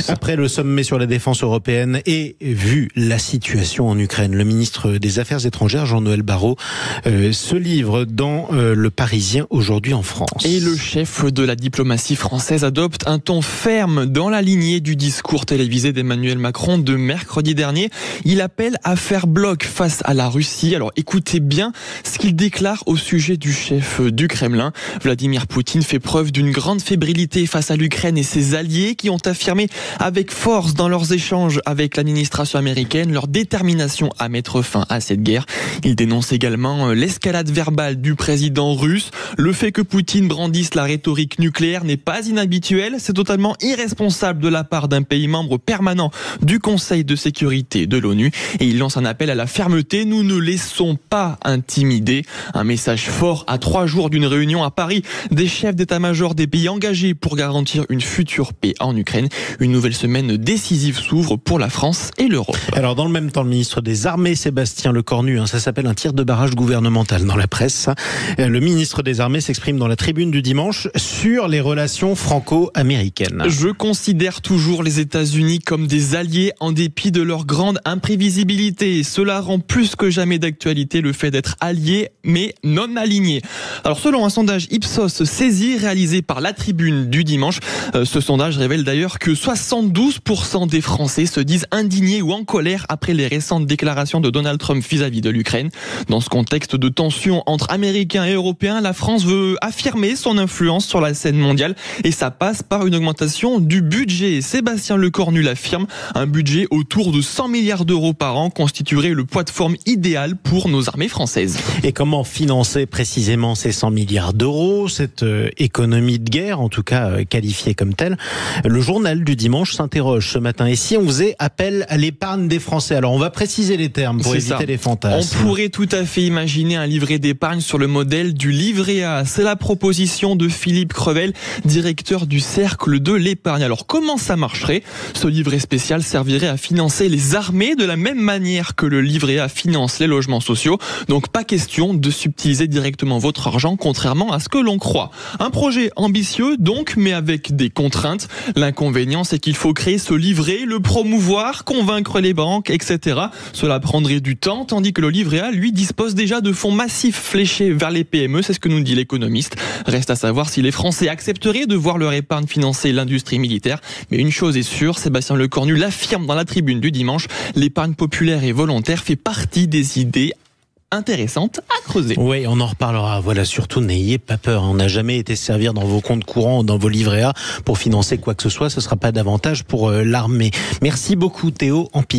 Après le sommet sur la défense européenne et vu la situation en Ukraine, le ministre des Affaires étrangères, Jean-Noël Barrot, se livre dans Le Parisien aujourd'hui en France. Et le chef de la diplomatie française adopte un ton ferme dans la lignée du discours télévisé d'Emmanuel Macron de mercredi dernier. Il appelle à faire bloc face à la Russie. Alors écoutez bien ce qu'il déclare au sujet du chef du Kremlin. Vladimir Poutine fait preuve d'une grande fébrilité face à l'Ukraine et ses alliés qui ont affirmé avec force dans leurs échanges avec l'administration américaine leur détermination à mettre fin à cette guerre. Il dénonce également l'escalade verbale du président russe. Le fait que Poutine brandisse la rhétorique nucléaire n'est pas inhabituel. C'est totalement irresponsable de la part d'un pays membre permanent du Conseil de sécurité de l'ONU. Et il lance un appel à la fermeté. Nous ne laissons pas intimider. Un message fort à 3 jours d'une réunion à Paris des chefs d'état-major des pays engagés pour garantir une future paix en Ukraine. Une nouvelle semaine décisive s'ouvre pour la France et l'Europe. Alors dans le même temps, le ministre des Armées, Sébastien Lecornu, ça s'appelle un tir de barrage gouvernemental dans la presse. Le ministre des Armées s'exprime dans la Tribune du dimanche sur les relations franco-américaines. Je considère toujours les États-Unis comme des alliés en dépit de leur grande imprévisibilité. Cela rend plus que jamais d'actualité le fait d'être alliés mais non alignés. Alors selon un sondage Ipsos saisi réalisé par la Tribune du dimanche, ce sondage révèle d'ailleurs que 72% des Français se disent indignés ou en colère après les récentes déclarations de Donald Trump vis-à-vis de l'Ukraine. Dans ce contexte de tension entre Américains et Européens, la France veut affirmer son influence sur la scène mondiale et ça passe par une augmentation du budget. Sébastien Lecornu l'affirme, un budget autour de 100 milliards d'euros par an constituerait le poids de forme idéal pour nos armées françaises. Et comment financer précisément ces 100 milliards d'euros, cette économie de guerre, en tout cas qualifiée comme telle? Le journal du dimanche s'interroge ce matin. Et si on faisait appel à l'épargne des Français? Alors on va préciser les termes pour éviter les fantasmes. On pourrait tout à fait imaginer un livret d'épargne sur le modèle du livret A. C'est la proposition de Philippe Crevel, directeur du Cercle de l'épargne. Alors comment ça marcherait? Ce livret spécial servirait à financer les armées de la même manière que le livret A finance les logements sociaux. Donc pas question de subtiliser directement votre argent, contrairement à ce que l'on croit. Un projet ambitieux donc, mais avec des contraintes. L'inconvénient, c'est qu'il faut créer ce livret, le promouvoir, convaincre les banques, etc. Cela prendrait du temps, tandis que le livret A, lui, dispose déjà de fonds massifs fléchés vers les PME, c'est ce que nous dit l'économiste. Reste à savoir si les Français accepteraient de voir leur épargne financer l'industrie militaire. Mais une chose est sûre, Sébastien Lecornu l'affirme dans la Tribune du dimanche, l'épargne populaire et volontaire fait partie des idées intéressante à creuser. Oui, on en reparlera. Voilà, surtout n'ayez pas peur. On n'a jamais été servir dans vos comptes courants ou dans vos livrets A pour financer quoi que ce soit. Ce ne sera pas davantage pour l'armée. Merci beaucoup Théo Ampy.